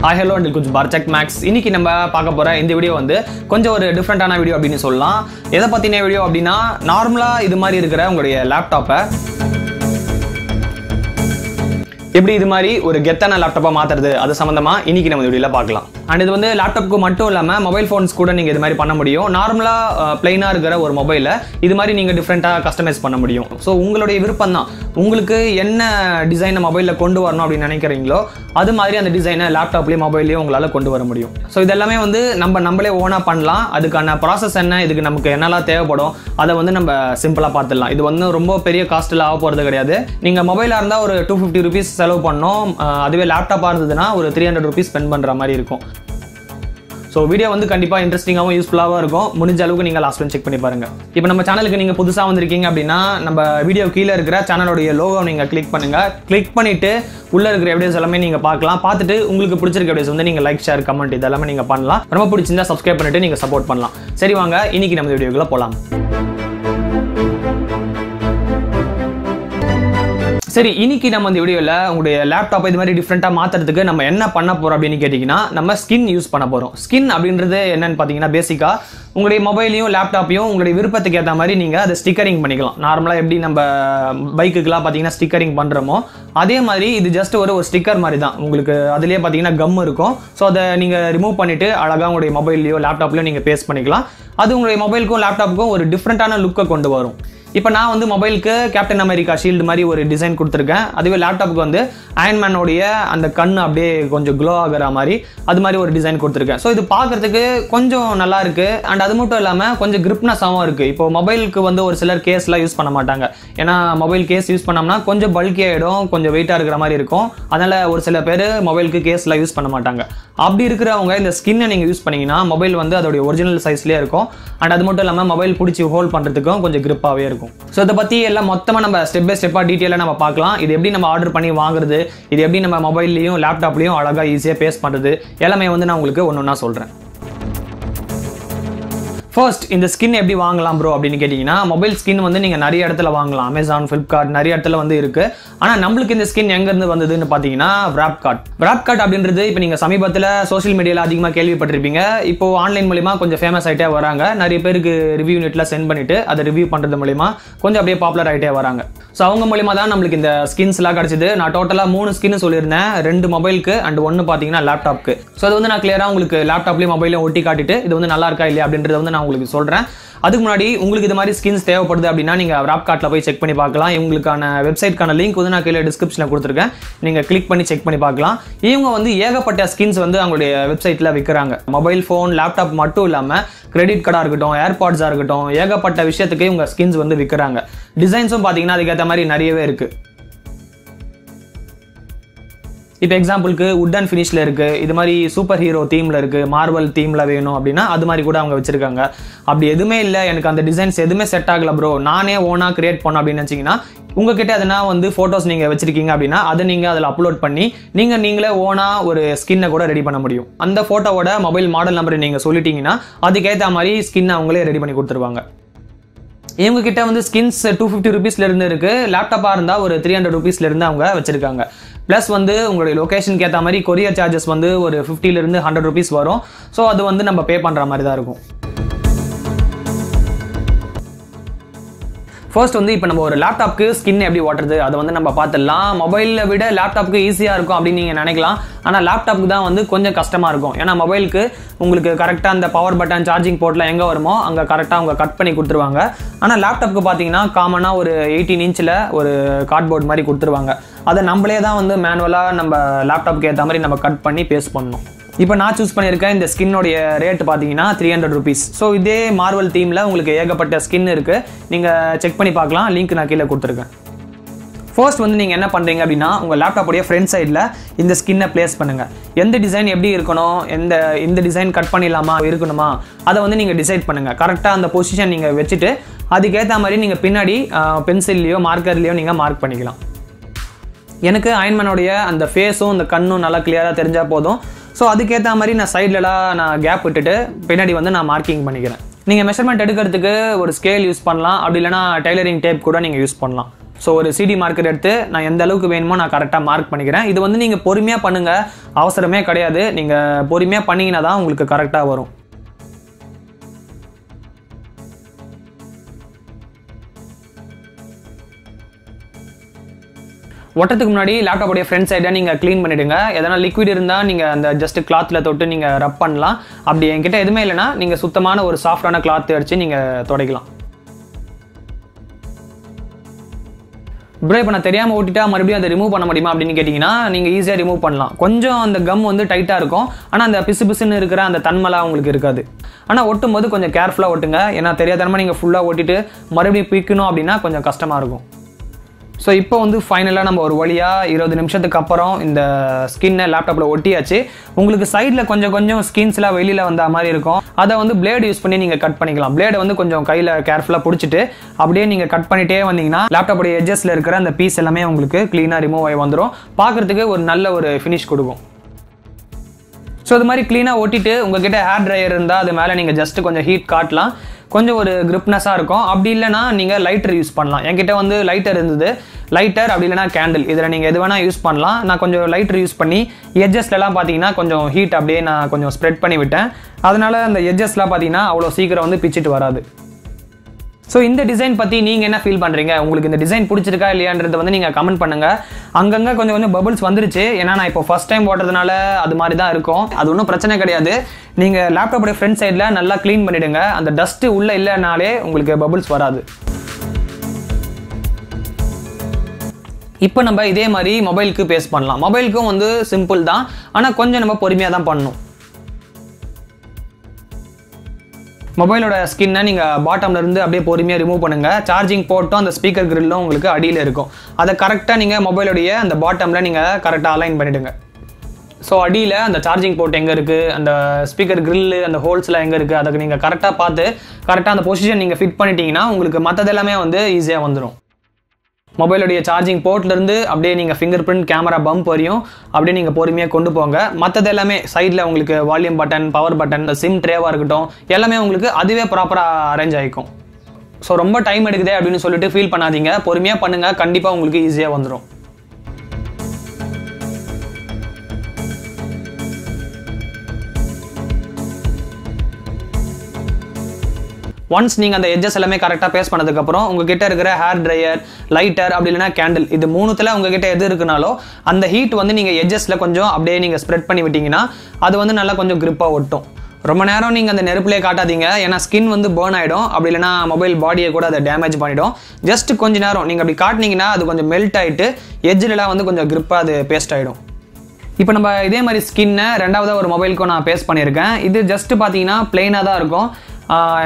Hi hello and welcome to Barchak Max. இன்னைக்கு நம்ம பார்க்க போற இந்த வீடியோ வந்து கொஞ்சம் ஒரு டிஃபரண்டான வீடியோ அப்படினு சொல்லலாம். எதை பத்தின வீடியோ அப்படினா நார்மலா இது மாதிரி இருக்கிற உங்களுடைய லேப்டாப்பை எப்படி இது மாதிரி ஒரு கெத்தான லேப்டாப்பா மாத்துறது அது சம்பந்தமா இன்னைக்கு நம்ம வீடியோல பார்க்கலாம். அண்ட் இது வந்து லேப்டாப்க்கு மட்டும் இல்லாம மொபைல் ஃபோன்ஸ் கூட நீங்க இது மாதிரி பண்ண முடியும். நார்மலா பிளைனா இருக்கிற ஒரு மொபைலை இது மாதிரி நீங்க டிஃபரெண்டா கஸ்டமைஸ் பண்ண முடியும். ஸோ உங்களுடைய விருப்பம் தான். உங்களுக்கு என்ன டிசைனை மொபைல்ல கொண்டு வரணும் அப்படின்னு நினைக்கிறீங்களோ அது மாதிரி அந்த டிசைனை லேப்டாப்லயும் மொபைல்லையும் உங்களால கொண்டு வர முடியும். ஸோ இதெல்லாமே வந்து நம்மளே ஓனா பண்ணலாம். அதுக்கான ப்ராசஸ் என்ன, இதுக்கு நமக்கு என்னெல்லாம் தேவைப்படும் அதை வந்து நம்ம சிம்பிளா பார்த்துடலாம். இது வந்து ரொம்ப பெரிய காஸ்ட்ல ஆக போறது கிடையாது. நீங்க மொபைலா இருந்தா ஒரு 250 rupees செலவு பண்ணோம். அதுவே லேப்டாப்பா இருந்ததுன்னா ஒரு 300 rupees ஸ்பெண்ட் பண்ற மாதிரி இருக்கும். ஸோ வீடியோ வந்து கண்டிப்பாக இன்ட்ரெஸ்டிங்காகவும் யூஸ்ஃபுல்லாகவும் இருக்கும். முடிஞ்ச அளவுக்கு நீங்கள் லாஸ்ட் செக் பண்ணி பாருங்க. இப்போ நம்ம சேனலுக்கு நீங்கள் புதுசாக வந்திருக்கீங்க அப்படின்னா நம்ம வீடியோ கீழே இருக்கிற சேனலோடைய லோகோ நீங்கள் கிளிக் பண்ணுங்க. கிளிக் பண்ணிட்டு உள்ள இருக்கிற வீடியோஸ் எல்லாமே நீங்கள் பார்க்கலாம். பார்த்துட்டு உங்களுக்கு பிடிச்சிருக்க வீடியோஸ் வந்து நீங்கள் லைக், ஷேர், கமெண்ட் இதெல்லாமே நீங்கள் பண்ணலாம். ரொம்ப பிடிச்சிருந்தா சப்ஸ்கிரைப் பண்ணிட்டு நீங்கள் சப்போர்ட் பண்ணலாம். சரி வாங்க இன்னைக்கு நம்ம வீடியோக்குள்ள போகலாம். சரி, இன்னைக்கு நம்ம இந்த வீடியோல உங்களுடைய லேப்டாப் இது மாதிரி டிஃப்ரெண்டா மாத்துறதுக்கு நம்ம என்ன பண்ண போறோம் அப்படின்னு கேட்டீங்கன்னா நம்ம ஸ்கின் யூஸ் பண்ண போறோம். ஸ்கின் அப்படின்றது என்னன்னு பாத்தீங்கன்னா பேசிக்கா உங்களுடைய மொபைலையும் லேப்டாப்பையும் உங்களுடைய விருப்பத்துக்கு ஏற்ற மாதிரி நீங்க அதை ஸ்டிக்கரிங் பண்ணிக்கலாம். நார்மலா எப்படி நம்ம பைக்குக்கெல்லாம் பாத்தீங்கன்னா ஸ்டிக்கரிங் பண்றோமோ அதே மாதிரி இது ஜஸ்ட் ஒரு ஸ்டிக்கர் மாதிரி தான். உங்களுக்கு அதுலயே பாத்தீங்கன்னா கம் இருக்கும். ஸோ அதை நீங்க ரிமூவ் பண்ணிட்டு அழகா உங்களுடைய மொபைல்லையோ லேப்டாப்லயோ நீங்க பேஸ்ட் பண்ணிக்கலாம். அது உங்களுடைய மொபைலுக்கும் லேப்டாப்புக்கும் ஒரு டிஃப்ரெண்டான லுக்கை கொண்டு வரும். இப்போ நான் வந்து மொபைலுக்கு கேப்டன் அமெரிக்கா ஷீல்டு மாதிரி ஒரு டிசைன் கொடுத்துருக்கேன். அதுவே லேப்டாப்புக்கு வந்து அயன்மேனோடைய அந்த கண்ணு அப்படியே கொஞ்சம் க்ளோ ஆகிற மாதிரி அது மாதிரி ஒரு டிசைன் கொடுத்துருக்கேன். ஸோ இது பார்க்கறதுக்கு கொஞ்சம் நல்லா இருக்கு. அண்ட் அது மட்டும் இல்லாமல் கொஞ்சம் கிரிப்னஸாகவும் இருக்கு. இப்போ மொபைலுக்கு வந்து ஒரு சிலர் கேஸ்லாம் யூஸ் பண்ண மாட்டாங்க. ஏன்னா மொபைல் கேஸ் யூஸ் பண்ணோம்னா கொஞ்சம் பல்கி ஆகிடும், கொஞ்சம் வெயிட்டாக இருக்கிற மாதிரி இருக்கும். அதனால ஒரு சில பேர் மொபைலுக்கு கேஸ்லாம் யூஸ் பண்ண மாட்டாங்க. அப்படி இருக்கிறவங்க இந்த ஸ்கின்னை நீங்கள் யூஸ் பண்ணீங்கன்னா மொபைல் வந்து அதோடைய ஒரிஜினல் சைஸ்லேயே இருக்கும். அண்ட் அது மட்டும் இல்லாமல் மொபைல் பிடிச்சி ஹோல்ட் பண்ணுறதுக்கும் கொஞ்சம் கிரிப்பாகவே இருக்கும். ஸோ இதை பற்றி எல்லாம் மொத்தமாக நம்ம ஸ்டெப் பை ஸ்டெப்பாக டீட்டெயிலாக நம்ம பார்க்கலாம். இது எப்படி நம்ம ஆர்டர் பண்ணி வாங்குறது, இது எப்படி நம்ம மொபைல்லையும் லேப்டாப்லையும் அழகாக ஈஸியாக பேஸ்ட் பண்ணுறது எல்லாமே வந்து நான் உங்களுக்கு ஒன்று ஒன்றா சொல்கிறேன். ஃபர்ஸ்ட் இந்த ஸ்கின் எப்படி வாங்கலாம் ப்ரோ அப்படின்னு கேட்டிங்கன்னா மொபைல் ஸ்கின் வந்து நீங்கள் நிறைய இடத்துல வாங்கலாம். அமேசான், ஃப்ளிப்கார்ட் நிறைய இடத்துல வந்து இருக்குது. ஆனால் நம்மளுக்கு இந்த ஸ்கின் எங்கேருந்து வந்ததுன்னு பார்த்தீங்கன்னா விராப்கார்ட் அப்படின்றது இப்போ நீங்கள் சமீபத்தில் சோஷியல் மீடியாவில் அதிகமாக கேள்விப்பட்டிருப்பீங்க. இப்போ ஆன்லைன் மூலிமா கொஞ்சம் ஃபேமஸ் ஆகிட்டே வராங்க. நிறைய பேருக்கு ரிவ்யூ நெட்டில் சென்ட் பண்ணிவிட்டு அதை ரிவ்யூ பண்ணுறது மூலிமா கொஞ்சம் அப்படியே பாப்புலர் ஆகிட்டே வராங்க. ஸோ அவங்க மூலிமா தான் நம்மளுக்கு இந்த ஸ்கின்ஸ்லாம் கிடச்சிது. நான் டோட்டலாக 3 ஸ்கின்னு சொல்லியிருந்தேன். 2 மொபைலுக்கு அண்ட் 1 பார்த்தீங்கன்னா லேப்டாப்க்கு. ஸோ அது வந்து நான் கிளியராக உங்களுக்கு லேப்டாப்லேயும் மொபைலையும் ஒட்டி காட்டிட்டு இது வந்து நல்லா இருக்கா இல்லையா அப்படின்றத வந்து நான் உங்களுக்கு சொல்கிறேன். அதுக்கு முன்னாடி உங்களுக்கு இது மாதிரி ஸ்கின்ஸ் தேவைப்படுது அப்படின்னா நீங்கள் விராப்கார்ட்டில் போய் செக் பண்ணி பார்க்கலாம். இவங்களுக்கான வெப்சைட்கான லிங்க் வந்து நான் கீழே டிஸ்கிரிப்ஷனில் கொடுத்துருக்கேன். நீங்கள் கிளிக் பண்ணி செக் பண்ணி பார்க்கலாம். இவங்க வந்து ஏகப்பட்ட ஸ்கின்ஸ் வந்து அவங்களுடைய வெப்சைட்டில் விற்கிறாங்க. மொபைல் ஃபோன், லேப்டாப் மட்டும் இல்லாமல் கிரெடிட் கார்டாக இருக்கட்டும், ஏர்பாட்ஸாக இருக்கட்டும், ஏகப்பட்ட விஷயத்துக்கு இவங்க ஸ்கின்ஸ் வந்து விற்கிறாங்க. டிசைன்ஸும் பார்த்தீங்கன்னா அதுக்கேற்ற மாதிரி நிறையவே இருக்குது. இப்போ எக்ஸாம்பிளுக்கு வுட் அண்ட் ஃபினிஷில் இருக்குது, இது மாதிரி சூப்பர் ஹீரோ தீமில் இருக்குது, மார்வல் தீமில் வேணும் அப்படின்னா அது மாதிரி கூட அவங்க வச்சுருக்காங்க. அப்படி எதுவுமே இல்லை, எனக்கு அந்த டிசைன்ஸ் எதுவுமே செட் ஆகலை ப்ரோ, நானே ஓனாக கிரியேட் பண்ணோம் அப்படின்னு நினச்சிங்கன்னா உங்ககிட்ட எதனா வந்து ஃபோட்டோஸ் நீங்கள் வச்சுருக்கீங்க அப்படின்னா அதை நீங்கள் அதில் அப்லோட் பண்ணி நீங்களே ஓனாக ஒரு ஸ்கின்னை கூட ரெடி பண்ண முடியும். அந்த ஃபோட்டோவோட மொபைல் மாடல் நம்பரை நீங்கள் சொல்லிட்டீங்கன்னா அதுக்கேற்ற மாதிரி ஸ்கின்னை அவங்களே ரெடி பண்ணி கொடுத்துருவாங்க. இவங்க கிட்ட வந்து ஸ்கின்ஸ் 250 rupeesலேருந்து இருக்குது. லேப்டாப்பாக இருந்தால் ஒரு 300 rupeesலேருந்து அவங்க வச்சுருக்காங்க. ப்ளஸ் வந்து உங்களுடைய லொக்கேஷனுக்கு ஏற்ற மாதிரி கொரியர் சார்ஜஸ் வந்து ஒரு 50லேருந்து 100 rupees வரும். ஸோ அது வந்து நம்ம பே பண்ணுற மாதிரி தான் இருக்கும். ஃபர்ஸ்ட் வந்து இப்போ நம்ம ஒரு லேப்டாப்க்கு ஸ்கின் எப்படி ஓட்டுறது அதை வந்து நம்ம பார்த்துடலாம். மொபைலில் விட லேப்டாப்க்கு ஈஸியாக இருக்கும் அப்படின்னு நீங்கள் நினைக்கலாம். ஆனால் லேப்டாப்புக்கு தான் வந்து கொஞ்சம் கஷ்டமாக இருக்கும். ஏன்னா மொபைலுக்கு உங்களுக்கு கரெக்டாக அந்த பவர் பட்டன், சார்ஜிங் போர்ட்டில் எங்கே வருமோ அங்கே கரெக்டாக அவங்க கட் பண்ணி கொடுத்துருவாங்க. ஆனால் லேப்டாப்புக்கு பார்த்தீங்கன்னா காமனாக ஒரு 18 inch ஒரு கார்ட்போர்ட் மாதிரி கொடுத்துருவாங்க. அதை நம்மளே தான் வந்து மேனுவலாக நம்ம லேப்டாப்புக்கு ஏற்ற மாதிரி நம்ம கட் பண்ணி பேஸ்ட் பண்ணணும். இப்போ நான் சூஸ் பண்ணியிருக்கேன் இந்த ஸ்கின்னோடைய ரேட் பார்த்தீங்கன்னா 300 rupees. ஸோ இதே மார்வல் தீமில் உங்களுக்கு ஏகப்பட்ட ஸ்கின் இருக்குது. நீங்கள் செக் பண்ணி பார்க்கலாம். லிங்க் நான் கீழே கொடுத்துருக்கேன். ஃபர்ஸ்ட் வந்து நீங்கள் என்ன பண்ணுறீங்க அப்படின்னா உங்கள் லேப்டாப்புடைய ஃப்ரண்ட் சைடில் இந்த ஸ்கின்னை பிளேஸ் பண்ணுங்கள். எந்த டிசைன் எப்படி இருக்கணும், இந்த டிசைன் கட் பண்ணிடலாமா இருக்கணுமா அதை வந்து நீங்கள் டிசைட் பண்ணுங்கள். கரெக்டாக அந்த பொசிஷன் நீங்கள் வச்சுட்டு அதுக்கேற்ற மாதிரி நீங்கள் பின்னாடி பென்சில்லையோ மார்க்கர்லையோ நீங்கள் மார்க் பண்ணிக்கலாம். எனக்கு அயன்மேனோடைய அந்த ஃபேஸும் இந்த கண்ணும் நல்லா கிளியராக தெரிஞ்சால் போதும். ஸோ அதுக்கேற்ற மாதிரி நான் சைட்லலாம் நான் கேப் விட்டுட்டு பின்னாடி வந்து நான் மார்க்கிங் பண்ணிக்கிறேன். நீங்கள் மெஷர்மெண்ட் எடுக்கிறதுக்கு ஒரு ஸ்கேல் யூஸ் பண்ணலாம். அப்படி இல்லைனா டைலரிங் டேப் கூட நீங்கள் யூஸ் பண்ணலாம். ஸோ ஒரு சிடி மார்க்கர் எடுத்து நான் எந்த அளவுக்கு வேணுமோ நான் கரெக்டாக மார்க் பண்ணிக்கிறேன். இது வந்து நீங்கள் பொறுமையாக பண்ணுங்கள், அவசரமே கிடையாது. நீங்கள் பொறுமையாக பண்ணிங்கன்னா தான் உங்களுக்கு கரெக்டாக வரும். ஒட்டத்துக்கு முன்னாடி லேப்டாப்போடைய ஃப்ரண்ட் சைடை நீங்கள் க்ளீன் பண்ணிவிடுங்க. எதனா லிக்விட் இருந்தால் நீங்கள் அந்த ஜஸ்ட் கிளாத்தில் தொட்டு நீங்கள் ரப் பண்ணலாம். அப்படி என்கிட்ட எதுவுமே இல்லைனா நீங்கள் சுத்தமான ஒரு சாஃப்டான கிளாத் அடித்து நீங்கள் துடைக்கலாம். ப்ரோ இப்போ நான் தெரியாமல் ஓட்டிட்டா மறுபடியும் அதை ரிமூவ் பண்ண முடியுமா அப்படின்னு கேட்டிங்கன்னா நீங்கள் ஈஸியாக ரிமூவ் பண்ணலாம். கொஞ்சம் அந்த கம் வந்து டைட்டாக இருக்கும், ஆனால் அந்த பிசு பிசுன்னு இருக்கிற அந்த தன்மைலாம் உங்களுக்கு இருக்காது. ஆனால் ஒட்டும் போது கொஞ்சம் கேர்ஃபுல்லாக ஓட்டுங்க. ஏன்னா தெரியாதனமாக நீங்கள் ஃபுல்லாக ஓட்டிட்டு மறுபடியும் பிக்கணும் அப்படின்னா கொஞ்சம் கஷ்டமாக இருக்கும். ஸோ இப்போ வந்து ஃபைனலாக நம்ம ஒரு வழியாக 20 நிமிஷத்துக்கு அப்புறம் இந்த ஸ்கின்னை லேப்டாப்பில் ஒட்டியாச்சு. உங்களுக்கு சைடில் கொஞ்சம் ஸ்கின்ஸ்லாம் வெளியில் வந்த மாதிரி இருக்கும். அதை வந்து பிளேடு யூஸ் பண்ணி நீங்கள் கட் பண்ணிக்கலாம். பிளேடை வந்து கொஞ்சம் கையில் கேர்ஃபுல்லாக பிடிச்சிட்டு அப்படியே நீங்கள் கட் பண்ணிகிட்டே வந்தீங்கன்னா லேப்டாப்போடைய எட்ஜஸில் இருக்கிற அந்த பீஸ் எல்லாமே உங்களுக்கு க்ளீனாக ரிமூவ் ஆகி வந்துடும். பார்க்குறதுக்கு ஒரு நல்ல ஒரு ஃபினிஷ் கொடுக்கும். ஸோ இது மாதிரி க்ளீனாக ஒட்டிட்டு உங்ககிட்ட ஹேர் ட்ரையர் இருந்தால் அது மேலே நீங்கள் ஜஸ்ட் கொஞ்சம் ஹீட் காட்டலாம். கொஞ்சம் ஒரு கிரிப்னஸாக இருக்கும். அப்படி இல்லைனா நீங்கள் லைட்டர் யூஸ் பண்ணலாம். என்கிட்ட வந்து லைட்டர் இருந்தது. லைட்டர் அப்படி இல்லைனா கேண்டில், இதில் நீங்கள் எது வேணால் யூஸ் பண்ணலாம். நான் கொஞ்சம் லைட்டர் யூஸ் பண்ணி எட்ஜஸ்லாம் பார்த்தீங்கன்னா கொஞ்சம் ஹீட் அப்படியே நான் கொஞ்சம் ஸ்ப்ரெட் பண்ணி விட்டேன். அதனால் அந்த எட்ஜஸ்லாம் பார்த்தீங்கன்னா அவ்வளோ சீக்கிரம் வந்து பிச்சுட்டு வராது. ஸோ இந்த டிசைன் பற்றி நீங்கள் என்ன ஃபீல் பண்ணுறீங்க? உங்களுக்கு இந்த டிசைன் பிடிச்சிருக்கா இல்லையான்றதை வந்து நீங்கள் கமெண்ட் பண்ணுங்கள். அங்கங்கே கொஞ்சம் பபிள்ஸ் வந்துருச்சு. ஏன்னா நான் இப்போ ஃபஸ்ட் டைம் ஓட்டுறதுனால அது மாதிரி தான் இருக்கும். அது ஒன்றும் பிரச்சனை கிடையாது. நீங்கள் லேப்டாப்போடைய ஃப்ரண்ட் சைடில் நல்லா க்ளீன் பண்ணிவிடுங்க. அந்த டஸ்ட்டு உள்ளே இல்லைனாலே உங்களுக்கு பபிள்ஸ் வராது. இப்போ நம்ம இதே மாதிரி மொபைலுக்கு பேஸ் பண்ணலாம். மொபைலுக்கும் வந்து சிம்பிள் தான், ஆனால் கொஞ்சம் நம்ம பொறுமையாக தான் பண்ணணும். மொபைலோட ஸ்கின்னை நீங்கள் பாட்டம்ல இருந்து அப்படியே பொறுமையாக ரிமூவ் பண்ணுங்கள். சார்ஜிங் போட்டும் அந்த ஸ்பீக்கர் கிரில்லும் உங்களுக்கு அடியில் இருக்கும். அதை கரெக்டாக நீங்கள் மொபைலோடைய அந்த பாட்டமில் நீங்கள் கரெக்டாக அலைன் பண்ணிவிடுங்க. ஸோ அடியில் அந்த சார்ஜிங் போர்ட் எங்கே இருக்குது, அந்த ஸ்பீக்கர் கிரில்லு அந்த ஹோல்ஸ்லாம் எங்கே இருக்குது, அதுக்கு நீங்கள் கரெக்டாக பார்த்து கரெக்டாக அந்த பொசிஷன் நீங்கள் ஃபிட் பண்ணிட்டீங்கன்னா உங்களுக்கு மற்றது எல்லாமே வந்து ஈஸியாக வந்துடும். மொபைலுடைய சார்ஜிங் போர்ட்லேருந்து அப்படியே நீங்கள் ஃபிங்கர் பிரிண்ட் கேமரா பம்ப் வரையும் அப்படியே நீங்கள் பொறுமையாக கொண்டு போங்க. மற்றது எல்லாமே சைடில் உங்களுக்கு volume button, power button, SIM ட்ரேவாக இருக்கட்டும், எல்லாமே உங்களுக்கு அதுவே ப்ராப்பராக அரேஞ்ச் ஆகிக்கும். ஸோ ரொம்ப டைம் எடுக்குதே அப்படின்னு சொல்லிட்டு ஃபீல் பண்ணாதீங்க. பொறுமையாக பண்ணுங்கள், கண்டிப்பாக உங்களுக்கு ஈஸியாக வந்துடும். ஒன்ஸ் நீங்கள் அந்த எட்ஜஸ் எல்லாமே கரெக்டாக பேஸ் பண்ணதுக்கப்புறம் உங்ககிட்ட இருக்கிற ஹேர் ட்ரையர், லைட்டர் அப்படி இல்லைனா கேண்டில், இது மூணுத்தில் உங்ககிட்ட எது இருக்குனாலோ அந்த ஹீட் வந்து நீங்கள் எட்ஜஸில் கொஞ்சம் அப்படியே நீங்கள் ஸ்ப்ரெட் பண்ணி விட்டீங்கன்னா அது வந்து நல்லா கொஞ்சம் கிரிப்பாக ஒட்டும். ரொம்ப நேரம் நீங்கள் அந்த நெருப்புலேயே காட்டாதீங்க. ஏன்னா ஸ்கின் வந்து பேர்ன் ஆகிடும். அப்படி இல்லைனா மொபைல் பாடியை கூட அதை டேமேஜ் பண்ணிடும். ஜஸ்ட் கொஞ்சம் நேரம் நீங்கள் அப்படி காட்டினீங்கன்னா அது கொஞ்சம் மெல்ட் ஆகிட்டு எட்ஜிலலாம் வந்து கொஞ்சம் கிரிப்பாக அது பேஸ்ட் ஆகிடும். இப்போ நம்ம இதே மாதிரி ஸ்கின்னை ரெண்டாவதாக ஒரு மொபைலுக்கும் நான் பேஸ்ட் பண்ணியிருக்கேன். இது ஜஸ்ட் பார்த்தீங்கன்னா பிளெயினாக தான் இருக்கும்.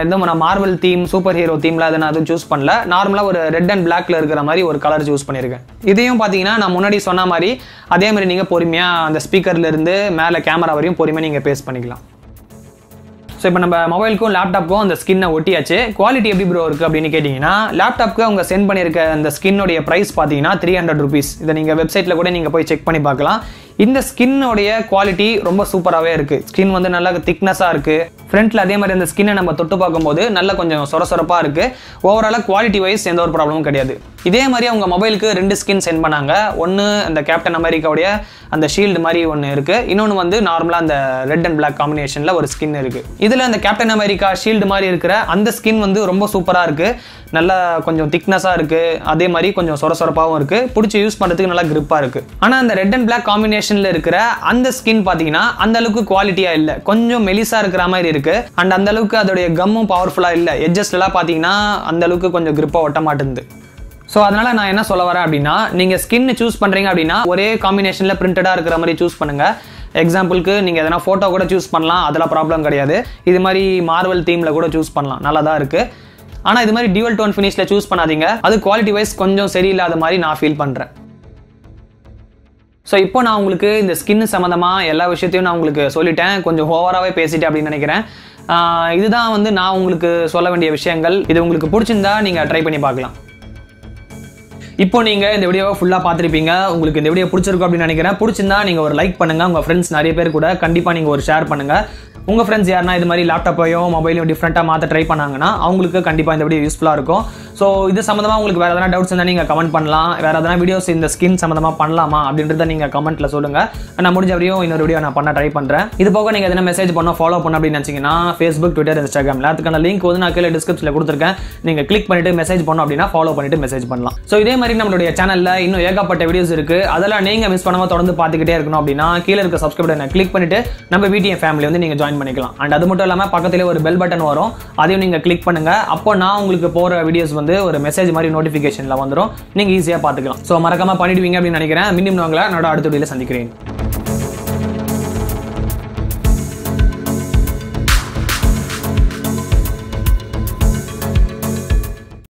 எதுவும் நான் மார்வல் தீம், சூப்பர் ஹீரோ தீமில் அதை நான் அதுவும் சூஸ் பண்ணல. நார்மலாக ஒரு ரெட் அண்ட் பிளாக்ல இருக்கிற மாதிரி ஒரு கலர் சூஸ் பண்ணியிருக்கேன். இதையும் பார்த்தீங்கன்னா நான் முன்னாடி சொன்ன மாதிரி அதே மாதிரி நீங்கள் பொறுமையாக அந்த ஸ்பீக்கர்லேருந்து மேலே கேமரா வரையும் பொறுமையாக நீங்கள் பேஸ்ட் பண்ணிக்கலாம். ஸோ இப்போ நம்ம மொபைலுக்கும் லேப்டாப்புக்கும் அந்த ஸ்கின்னை ஒட்டியாச்சு. குவாலிட்டி எப்படி ப்ரோ இருக்குது அப்படின்னு கேட்டிங்கன்னா, லேப்டாப்புக்கு அவங்க சென்ட் பண்ணியிருக்க அந்த ஸ்கின்னோடைய ப்ரைஸ் பார்த்தீங்கன்னா 300 rupees. இதை நீங்கள் வெப்சைட்டில் கூட நீங்கள் போய் செக் பண்ணி பார்க்கலாம். இந்த ஸ்கின்னோடைய குவாலிட்டி ரொம்ப சூப்பராகவே இருக்குது. ஸ்கின் வந்து நல்லா திக்னஸாக இருக்குது. ஃப்ரண்ட்டில் அதே மாதிரி அந்த ஸ்கின்னை நம்ம தொட்டு பார்க்கும்போது நல்லா கொஞ்சம் சொரசொரப்பாக இருக்குது. ஓவராலாக குவாலிட்டி வைஸ் எந்த ஒரு ப்ராப்ளமும் கிடையாது. இதே மாதிரி அவங்க மொபைலுக்கு 2 ஸ்கின் சென்ட் பண்ணாங்க. ஒன்று அந்த கேப்டன் அமெரிக்காவுடைய அந்த ஷீல்டு மாதிரி ஒன்று இருக்குது. இன்னொன்று வந்து நார்மலாக அந்த ரெட் அண்ட் பிளாக் காம்பினேஷனில் ஒரு ஸ்கின் இருக்குது. இதில் அந்த கேப்டன் அமெரிக்கா ஷீல்டு மாதிரி இருக்கிற அந்த ஸ்கின் வந்து ரொம்ப சூப்பராக இருக்குது. நல்லா கொஞ்சம் திக்னஸாக இருக்குது. அதே மாதிரி கொஞ்சம் சொரசொரப்பாகவும் இருக்குது. பிடிச்சி யூஸ் பண்ணுறதுக்கு நல்லா கிரிப்பாக இருக்குது. ஆனால் அந்த ரெட் அண்ட் பிளாக் காம்பினேஷனில் இருக்கிற அந்த ஸ்கின் பார்த்தீங்கன்னா அந்த அளவுக்கு குவாலிட்டியாக இல்லை. கொஞ்சம் மெலிசாக இருக்கிற மாதிரி இருக்குது. அண்ட் அந்த அளவுக்கு அதோடைய கம்மும் பவர்ஃபுல்லாக இல்லை. எட்ஜஸ்லாம் பார்த்தீங்கன்னா அந்த அளவுக்கு கொஞ்சம் கிரிப்பாக ஒட்ட மாட்டேங்குது. ஸோ அதனால் நான் என்ன சொல்ல வரேன் அப்படின்னா, நீங்கள் ஸ்கின் சூஸ் பண்ணுறீங்க அப்படின்னா ஒரே காம்பினேஷனில் பிரிண்டடாக இருக்கிற மாதிரி சூஸ் பண்ணுங்கள். எக்ஸாம்பிளுக்கு நீங்கள் எதனா ஃபோட்டோ கூட சூஸ் பண்ணலாம், அதெல்லாம் ப்ராப்ளம் கிடையாது. இது மாதிரி மார்வல் தீமில் கூட சூஸ் பண்ணலாம், நல்லா தான் இருக்குது. ஆனால் இது மாதிரி டியூவல் டோன் ஃபினிஷில் சூஸ் பண்ணாதீங்க. அது குவாலிட்டி வைஸ் கொஞ்சம் சரியில்லாத மாதிரி நான் ஃபீல் பண்ணுறேன். ஸோ இப்போ நான் உங்களுக்கு இந்த ஸ்கின் சம்மந்தமாக எல்லா விஷயத்தையும் நான் உங்களுக்கு சொல்லிட்டேன். கொஞ்சம் ஓவராகவே பேசிட்டேன் அப்படின்னு நினைக்கிறேன். இதுதான் வந்து நான் உங்களுக்கு சொல்ல வேண்டிய விஷயங்கள். இது உங்களுக்கு பிடிச்சிருந்தா நீங்கள் ட்ரை பண்ணி பார்க்கலாம். இப்போ நீங்கள் இந்த வீடியோவை ஃபுல்லாக பார்த்துருப்பீங்க. உங்களுக்கு இந்த வீடியோ பிடிச்சிருக்கும் அப்படின்னு நினைக்கிறேன். பிடிச்சிருந்தா நீங்கள் ஒரு லைக் பண்ணுங்கள். உங்கள் ஃப்ரெண்ட்ஸ் நிறைய பேர் கூட கண்டிப்பாக நீங்கள் ஒரு ஷேர் பண்ணுங்கள். உங்கள் ஃப்ரெண்ட்ஸ் யாருன்னா இது மாதிரி லேப்டாப்பையும் மொபைலையும் டிஃப்ரெண்ட்டாக மாற்ற ட்ரை பண்ணாங்கன்னா அவங்களுக்கு கண்டிப்பாக இந்த வீடியோ யூஸ்ஃபுல்லாக இருக்கும். ஸோ இது சம்மந்தமாக உங்களுக்கு வேறு எதனா டவுட்ஸ் இருந்தால் நீங்கள் கமெண்ட் பண்ணலாம். வேறு எதனா வீடியோஸ் இந்த ஸ்கின் சம்மந்தமாக பண்ணலாமா அப்படின்றத நீங்கள் கமெண்ட்டில் சொல்லுங்கள். நான் முடிஞ்ச வரையும் இன்னொரு வீடியோ நான் பண்ண ட்ரை பண்ணுறேன். இது போக நீங்கள் எதனா மெசேஜ் பண்ண ஃபாலோ பண்ண அப்படின்னு நினச்சிங்கன்னா ஃபேஸ்புக், ட்விட்டர், இன்ஸ்டாகிராமில் அதுக்கான லிங்க் வந்து நான் கீழே டிஸ்கிரிப்ஷனில் கொடுத்துருக்கேன். நீங்கள் கிளிக் பண்ணிட்டு மெசேஜ் பண்ணோம் அப்படின்னா ஃபாலோ பண்ணிட்டு மெசேஜ் பண்ணலாம். ஸோ இதே மாதிரி நம்மளுடைய சேனலில் இன்னும் ஏகப்பட்ட வீடியோஸ் இருக்குது. அதெல்லாம் நீங்கள் மிஸ் பண்ணாமல் தொடர்ந்து பார்த்துக்கிட்டே இருக்கணும் அப்படின்னா கீழே இருக்க சப்ஸ்கிரைப் பட்டனை கிளிக் பண்ணிட்டு நம்ம VTM ஃபேமிலி வந்து நீங்கள் ஜாயின் பண்ணிக்கலாம். அண்ட் அது மட்டும் இல்லாமல் பக்கத்திலே ஒரு பெல் பட்டன் வரும், அதையும் நீங்கள் கிளிக் பண்ணுங்க. அப்போ நான் உங்களுக்கு போகிற வீடியோஸ் வந்து ஒரு மெசேஜ் மாதிரி நோட்டிஃபிகேஷனில் வந்துடும், நீங்கள் ஈஸியாக பார்த்துக்கலாம். ஸோ மறக்காம பண்ணிடுவீங்க அப்படின்னு நினைக்கிறேன். மீண்டும் உங்களை என்னோட அடுத்த வீடியோவில் சந்திக்கிறேன்.